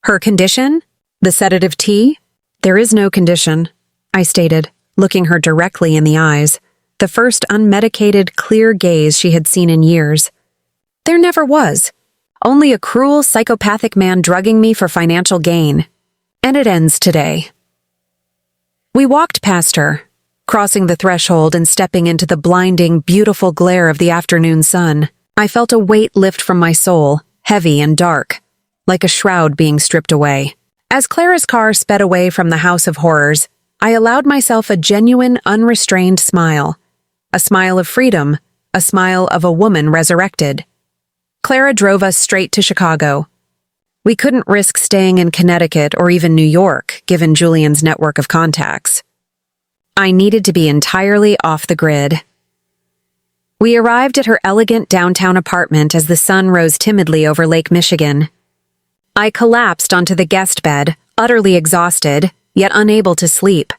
her condition? The sedative tea?" "There is no condition," I stated, looking her directly in the eyes, the first unmedicated, clear gaze she had seen in years. "There never was. Only a cruel, psychopathic man drugging me for financial gain. And it ends today." We walked past her, crossing the threshold and stepping into the blinding, beautiful glare of the afternoon sun. I felt a weight lift from my soul, heavy and dark, like a shroud being stripped away. As Clara's car sped away from the house of horrors, I allowed myself a genuine, unrestrained smile. A smile of freedom, a smile of a woman resurrected. Clara drove us straight to Chicago. We couldn't risk staying in Connecticut or even New York, given Julian's network of contacts. I needed to be entirely off the grid. We arrived at her elegant downtown apartment as the sun rose timidly over Lake Michigan. I collapsed onto the guest bed, utterly exhausted, yet unable to sleep.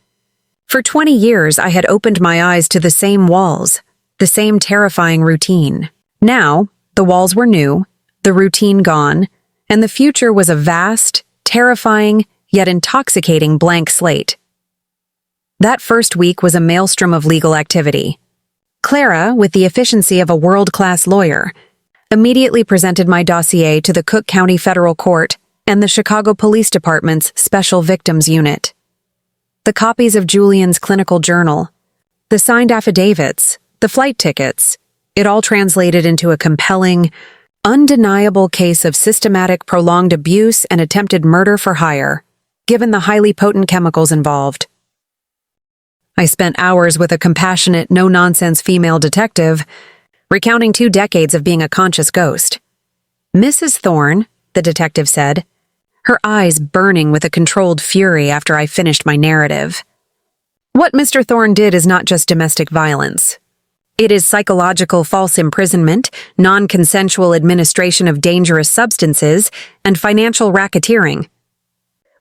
For 20 years, I had opened my eyes to the same walls, the same terrifying routine. Now, the walls were new, the routine gone, and the future was a vast, terrifying, yet intoxicating blank slate. That first week was a maelstrom of legal activity. Clara, with the efficiency of a world-class lawyer, immediately presented my dossier to the Cook County Federal Court and the Chicago Police Department's Special Victims Unit. The copies of Julian's clinical journal, the signed affidavits, the flight tickets, it all translated into a compelling, undeniable case of systematic prolonged abuse and attempted murder for hire, given the highly potent chemicals involved. I spent hours with a compassionate, no-nonsense female detective, recounting 2 decades of being a conscious ghost. "Mrs. Thorne," the detective said, her eyes burning with a controlled fury after I finished my narrative. "What Mr. Thorne did is not just domestic violence. It is psychological false imprisonment, non-consensual administration of dangerous substances, and financial racketeering.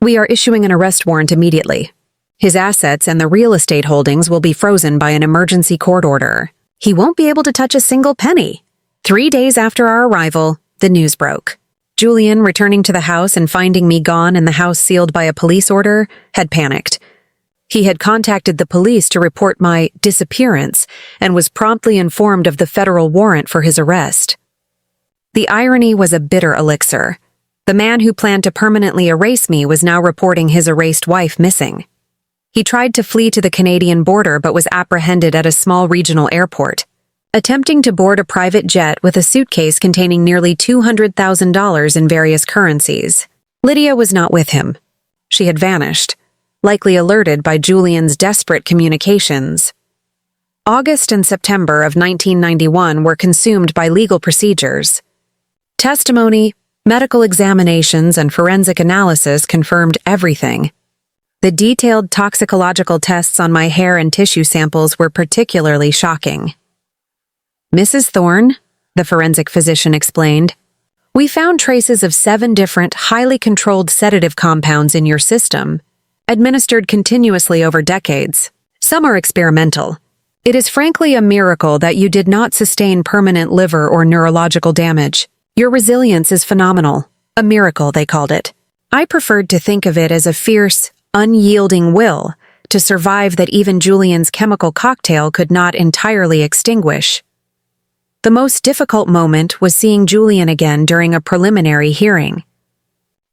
We are issuing an arrest warrant immediately. His assets and the real estate holdings will be frozen by an emergency court order. He won't be able to touch a single penny." 3 days after our arrival, the news broke. Julian, returning to the house and finding me gone and the house sealed by a police order, had panicked. He had contacted the police to report my disappearance and was promptly informed of the federal warrant for his arrest. The irony was a bitter elixir. The man who planned to permanently erase me was now reporting his erased wife missing. He tried to flee to the Canadian border but was apprehended at a small regional airport, attempting to board a private jet with a suitcase containing nearly $200,000 in various currencies. Lydia was not with him. She had vanished, likely alerted by Julian's desperate communications. August and September of 1991 were consumed by legal procedures. Testimony, medical examinations, and forensic analysis confirmed everything. The detailed toxicological tests on my hair and tissue samples were particularly shocking. "Mrs. Thorne," the forensic physician explained, "we found traces of 7 different, highly controlled sedative compounds in your system, administered continuously over decades. Some are experimental. It is frankly a miracle that you did not sustain permanent liver or neurological damage. Your resilience is phenomenal. A miracle, they called it. I preferred to think of it as a fierce, unyielding will to survive that even Julian's chemical cocktail could not entirely extinguish. The most difficult moment was seeing Julian again during a preliminary hearing.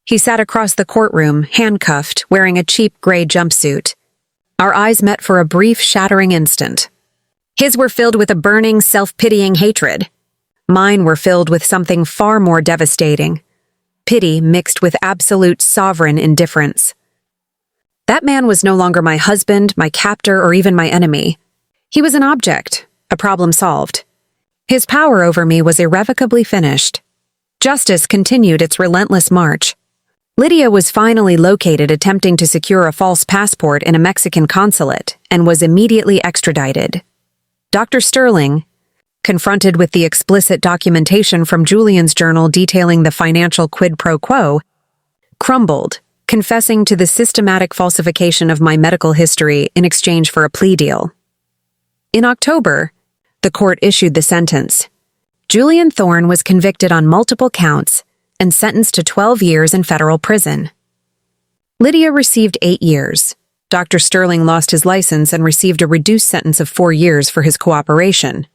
He sat across the courtroom, handcuffed, wearing a cheap gray jumpsuit. Our eyes met for a brief, shattering instant. His were filled with a burning, self-pitying hatred. Mine were filled with something far more devastating. Pity mixed with absolute sovereign indifference. That man was no longer my husband, my captor, or even my enemy. He was an object, a problem solved. His power over me was irrevocably finished. Justice continued its relentless march. Lydia was finally located attempting to secure a false passport in a Mexican consulate and was immediately extradited. Dr. Sterling, confronted with the explicit documentation from Julian's journal detailing the financial quid pro quo, crumbled, confessing to the systematic falsification of my medical history in exchange for a plea deal. In October, the court issued the sentence. Julian Thorne was convicted on multiple counts and sentenced to 12 years in federal prison. Lydia received 8 years. Dr. Sterling lost his license and received a reduced sentence of 4 years for his cooperation.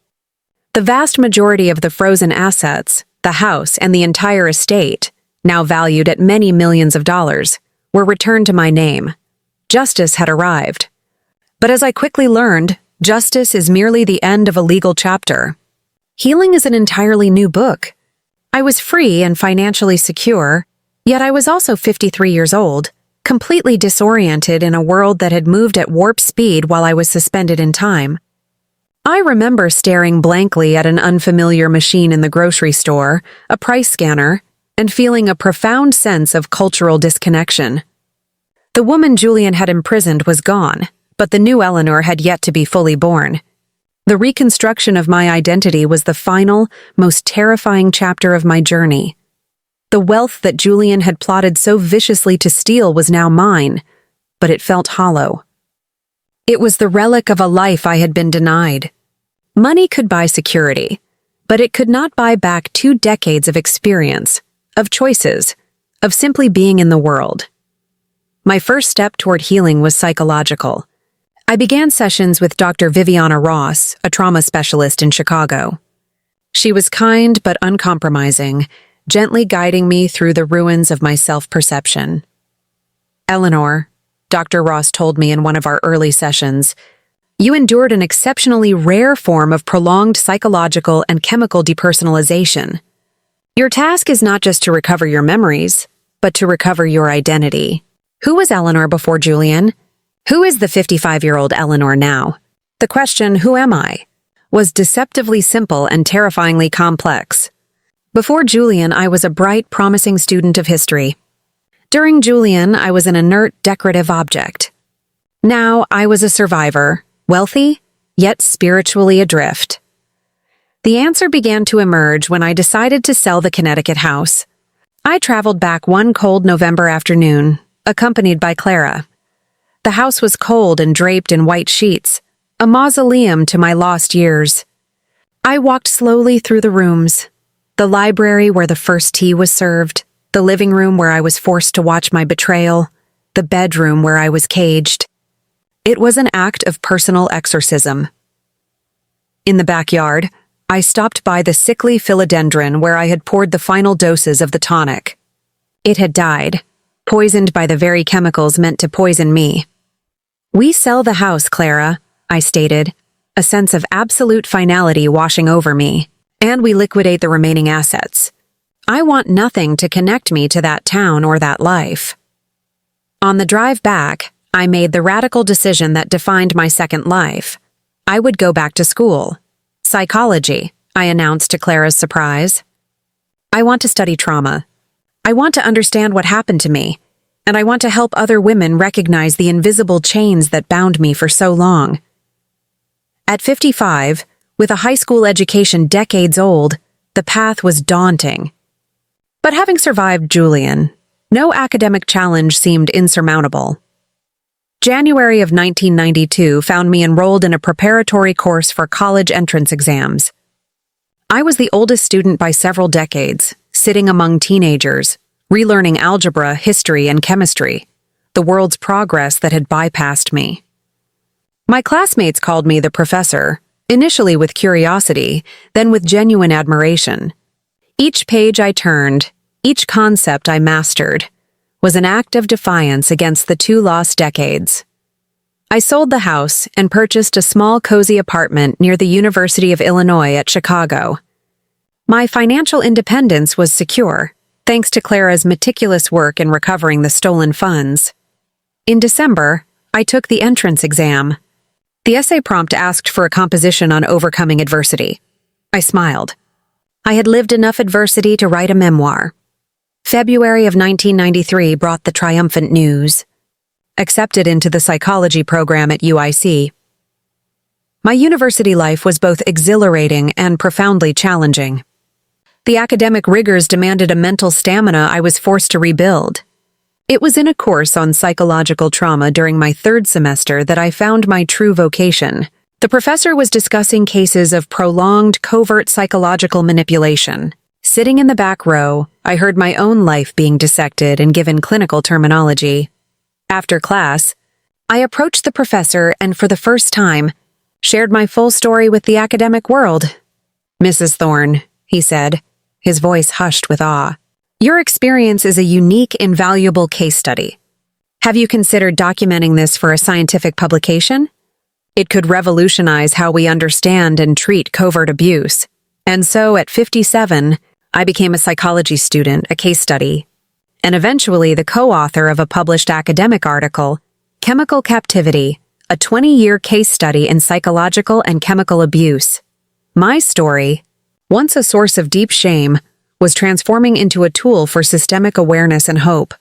The vast majority of the frozen assets, the house and the entire estate, now valued at many millions of dollars, were returned to my name. Justice had arrived. But as I quickly learned, justice is merely the end of a legal chapter. Healing is an entirely new book. I was free and financially secure, yet I was also 53 years old, completely disoriented in a world that had moved at warp speed while I was suspended in time. I remember staring blankly at an unfamiliar machine in the grocery store, a price scanner, and feeling a profound sense of cultural disconnection. The woman Julian had imprisoned was gone, but the new Eleanor had yet to be fully born. The reconstruction of my identity was the final, most terrifying chapter of my journey. The wealth that Julian had plotted so viciously to steal was now mine, but it felt hollow. It was the relic of a life I had been denied. Money could buy security, but it could not buy back 2 decades of experience, of choices, of simply being in the world. My first step toward healing was psychological. I began sessions with Dr. Viviana Ross, a trauma specialist in Chicago. She was kind but uncompromising, gently guiding me through the ruins of my self-perception. Eleanor, Dr. Ross told me in one of our early sessions, you endured an exceptionally rare form of prolonged psychological and chemical depersonalization. Your task is not just to recover your memories, but to recover your identity. Who was Eleanor before Julian? Who is the 55-year-old Eleanor now? The question, who am I, was deceptively simple and terrifyingly complex. Before Julian, I was a bright, promising student of history. During Julian, I was an inert, decorative object. Now, I was a survivor, wealthy, yet spiritually adrift. The answer began to emerge when I decided to sell the Connecticut house. I traveled back one cold November afternoon, accompanied by Clara. The house was cold and draped in white sheets, a mausoleum to my lost years. I walked slowly through the rooms, the library where the first tea was served, the living room where I was forced to watch my betrayal, the bedroom where I was caged. It was an act of personal exorcism. In the backyard, I stopped by the sickly philodendron where I had poured the final doses of the tonic. It had died, poisoned by the very chemicals meant to poison me. We sell the house, Clara, I stated, a sense of absolute finality washing over me, and we liquidate the remaining assets. I want nothing to connect me to that town or that life. On the drive back, I made the radical decision that defined my second life. I would go back to school. Psychology, I announced to Clara's surprise. I want to study trauma. I want to understand what happened to me, and I want to help other women recognize the invisible chains that bound me for so long. At 55, with a high school education decades old, the path was daunting. But having survived Julian, no academic challenge seemed insurmountable. January of 1992 found me enrolled in a preparatory course for college entrance exams. I was the oldest student by several decades, sitting among teenagers, relearning algebra, history, and chemistry, the world's progress that had bypassed me. My classmates called me the professor, initially with curiosity, then with genuine admiration. Each page I turned, each concept I mastered, was an act of defiance against the 2 lost decades. I sold the house and purchased a small cozy apartment near the University of Illinois at Chicago. My financial independence was secure, thanks to Clara's meticulous work in recovering the stolen funds. In December, I took the entrance exam. The essay prompt asked for a composition on overcoming adversity. I smiled. I had lived enough adversity to write a memoir. February of 1993 brought the triumphant news. Accepted into the psychology program at UIC. My university life was both exhilarating and profoundly challenging. The academic rigors demanded a mental stamina I was forced to rebuild. It was in a course on psychological trauma during my 3rd semester that I found my true vocation. The professor was discussing cases of prolonged, covert psychological manipulation. Sitting in the back row, I heard my own life being dissected and given clinical terminology. After class, I approached the professor and for the first time, shared my full story with the academic world. "Mrs. Thorne," he said, his voice hushed with awe, "your experience is a unique, invaluable case study. Have you considered documenting this for a scientific publication? It could revolutionize how we understand and treat covert abuse." And so, at 57, I became a psychology student, a case study, and eventually the co-author of a published academic article, Chemical Captivity, a 20-year case study in psychological and chemical abuse. My story, once a source of deep shame, was transforming into a tool for systemic awareness and hope.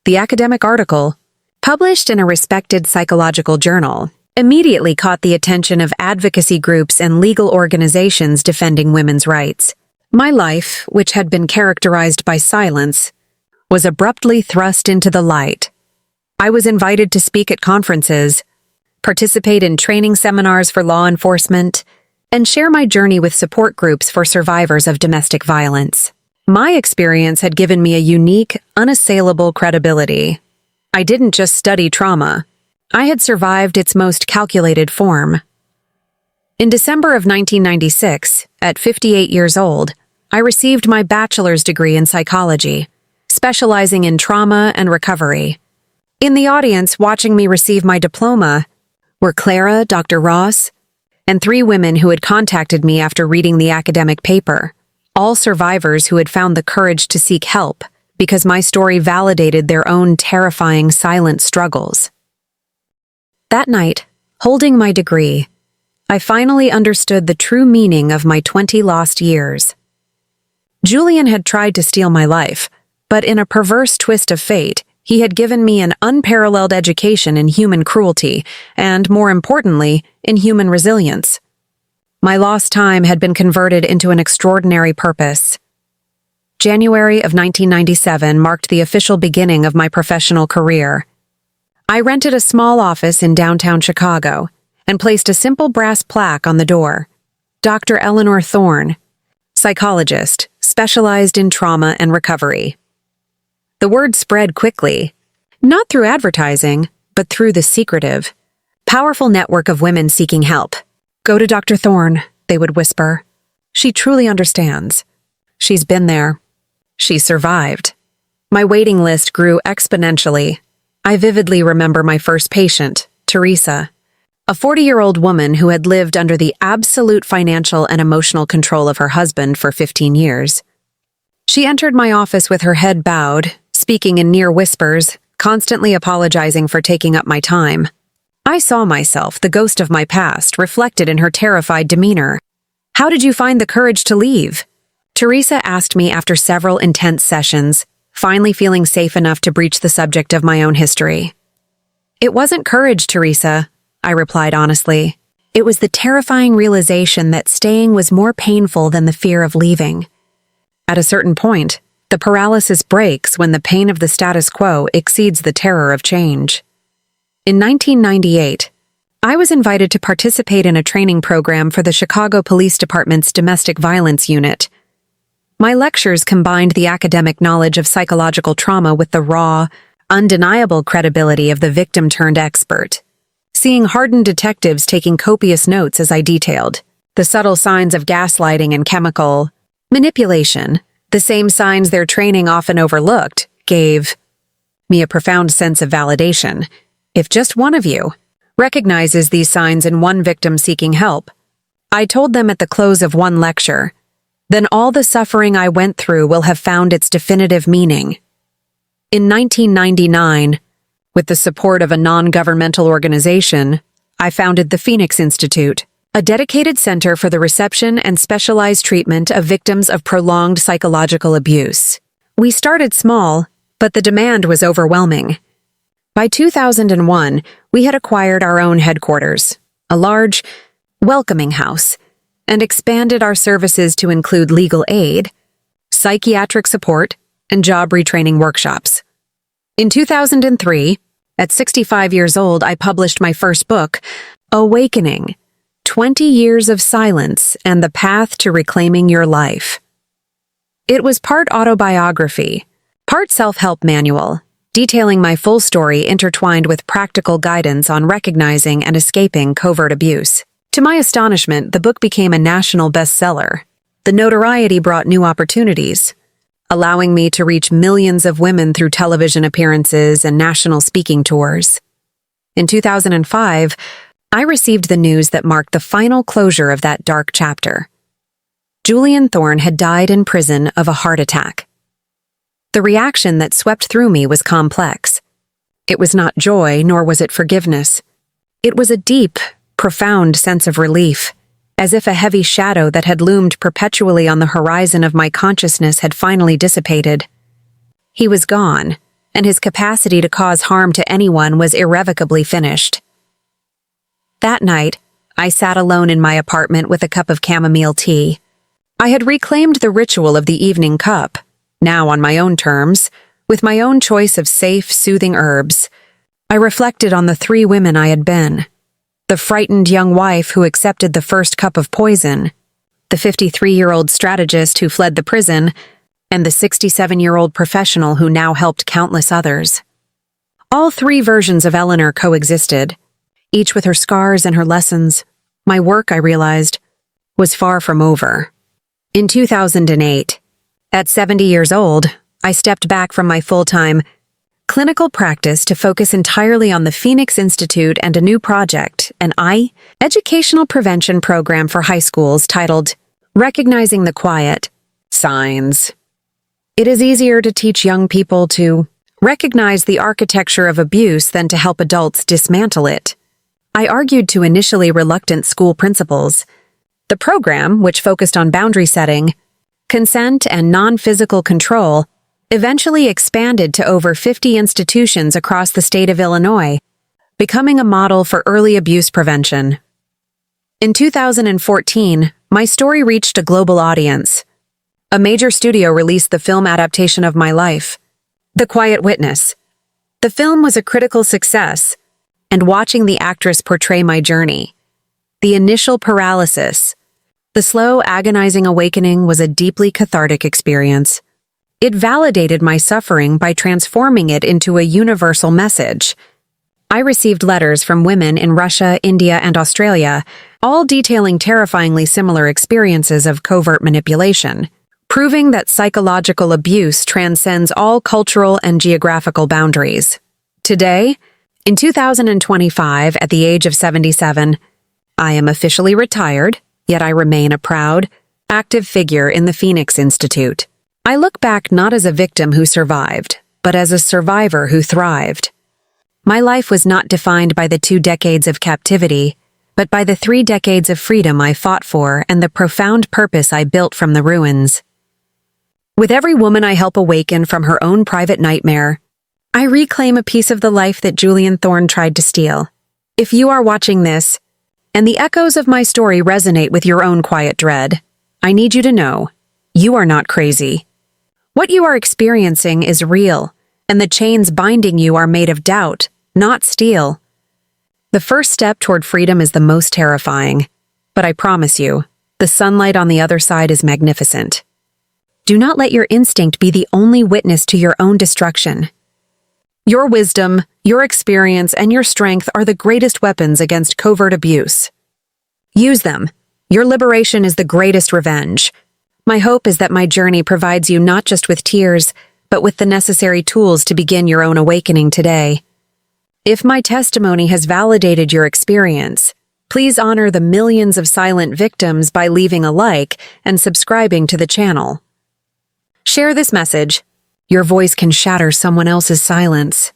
The academic article, published in a respected psychological journal, immediately caught the attention of advocacy groups and legal organizations defending women's rights. My life, which had been characterized by silence, was abruptly thrust into the light. I was invited to speak at conferences, participate in training seminars for law enforcement, and share my journey with support groups for survivors of domestic violence. My experience had given me a unique, unassailable credibility. I didn't just study trauma. I had survived its most calculated form. In December of 1996, at 58 years old, I received my bachelor's degree in psychology, specializing in trauma and recovery. In the audience watching me receive my diploma were Clara, Dr. Ross, and 3 women who had contacted me after reading the academic paper, all survivors who had found the courage to seek help because my story validated their own terrifying silent struggles. That night, holding my degree, I finally understood the true meaning of my 20 lost years. Julian had tried to steal my life, but in a perverse twist of fate, he had given me an unparalleled education in human cruelty and, more importantly, in human resilience. My lost time had been converted into an extraordinary purpose. January of 1997 marked the official beginning of my professional career. I rented a small office in downtown Chicago and placed a simple brass plaque on the door. Dr. Eleanor Thorne, psychologist, specialized in trauma and recovery. The word spread quickly, not through advertising, but through the secretive, powerful network of women seeking help. "Go to Dr. Thorne," they would whisper. "She truly understands. She's been there. She survived." My waiting list grew exponentially. I vividly remember my first patient, Teresa, a 40-year-old woman who had lived under the absolute financial and emotional control of her husband for 15 years. She entered my office with her head bowed, speaking in near whispers, constantly apologizing for taking up my time. I saw myself, the ghost of my past, reflected in her terrified demeanor. "How did you find the courage to leave?" Teresa asked me after several intense sessions, finally feeling safe enough to breach the subject of my own history. "It wasn't courage, Teresa," I replied honestly. "It was the terrifying realization that staying was more painful than the fear of leaving." At a certain point, the paralysis breaks when the pain of the status quo exceeds the terror of change. In 1998, I was invited to participate in a training program for the Chicago Police Department's Domestic Violence Unit. My lectures combined the academic knowledge of psychological trauma with the raw, undeniable credibility of the victim-turned-expert. Seeing hardened detectives taking copious notes as I detailed the subtle signs of gaslighting and chemical manipulation, the same signs their training often overlooked, gave me a profound sense of validation. If just one of you recognizes these signs in one victim seeking help, I told them at the close of one lecture, then all the suffering I went through will have found its definitive meaning. In 1999, with the support of a non-governmental organization, I founded the Phoenix Institute, a dedicated center for the reception and specialized treatment of victims of prolonged psychological abuse. We started small, but the demand was overwhelming. By 2001, we had acquired our own headquarters, a large, welcoming house, and expanded our services to include legal aid, psychiatric support, and job retraining workshops. In 2003, at 65 years old, I published my first book, Awakening, 20 Years of Silence and the Path to Reclaiming Your Life. It was part autobiography, part self-help manual, detailing my full story intertwined with practical guidance on recognizing and escaping covert abuse. To my astonishment, the book became a national bestseller. The notoriety brought new opportunities, allowing me to reach millions of women through television appearances and national speaking tours. In 2005, I received the news that marked the final closure of that dark chapter. Julian Thorne had died in prison of a heart attack. The reaction that swept through me was complex. It was not joy, nor was it forgiveness. It was a deep, profound sense of relief, as if a heavy shadow that had loomed perpetually on the horizon of my consciousness had finally dissipated. He was gone, and his capacity to cause harm to anyone was irrevocably finished. That night, I sat alone in my apartment with a cup of chamomile tea. I had reclaimed the ritual of the evening cup, now on my own terms, with my own choice of safe, soothing herbs. I reflected on the 3 women I had been: the frightened young wife who accepted the first cup of poison, the 53-year-old strategist who fled the prison, and the 67-year-old professional who now helped countless others. All 3 versions of Eleanor coexisted, each with her scars and her lessons. My work, I realized, was far from over. In 2008, at 70 years old, I stepped back from my full-time clinical practice to focus entirely on the Phoenix Institute and a new project, an educational prevention program for high schools titled Recognizing the Quiet Signs. It is easier to teach young people to recognize the architecture of abuse than to help adults dismantle it. I argued to initially reluctant school principals. The program, which focused on boundary setting, consent, and non-physical control, eventually expanded to over 50 institutions across the state of Illinois, becoming a model for early abuse prevention. In 2014, my story reached a global audience. A major studio released the film adaptation of my life, The Quiet Witness. The film was a critical success, and watching the actress portray my journey, the initial paralysis, the slow, agonizing awakening was a deeply cathartic experience. It validated my suffering by transforming it into a universal message. I received letters from women in Russia, India, and Australia, all detailing terrifyingly similar experiences of covert manipulation, proving that psychological abuse transcends all cultural and geographical boundaries. Today, in 2025, at the age of 77, I am officially retired, yet I remain a proud, active figure in the Phoenix Institute. I look back not as a victim who survived, but as a survivor who thrived. My life was not defined by the 2 decades of captivity, but by the 3 decades of freedom I fought for and the profound purpose I built from the ruins. With every woman I help awaken from her own private nightmare, I reclaim a piece of the life that Julian Thorne tried to steal. If you are watching this, and the echoes of my story resonate with your own quiet dread, I need you to know, you are not crazy. What you are experiencing is real, and the chains binding you are made of doubt, not steel. The first step toward freedom is the most terrifying, but I promise you, the sunlight on the other side is magnificent. Do not let your instinct be the only witness to your own destruction. Your wisdom, your experience, and your strength are the greatest weapons against covert abuse. Use them. Your liberation is the greatest revenge. My hope is that my journey provides you not just with tears, but with the necessary tools to begin your own awakening today. If my testimony has validated your experience, please honor the millions of silent victims by leaving a like and subscribing to the channel. Share this message. Your voice can shatter someone else's silence.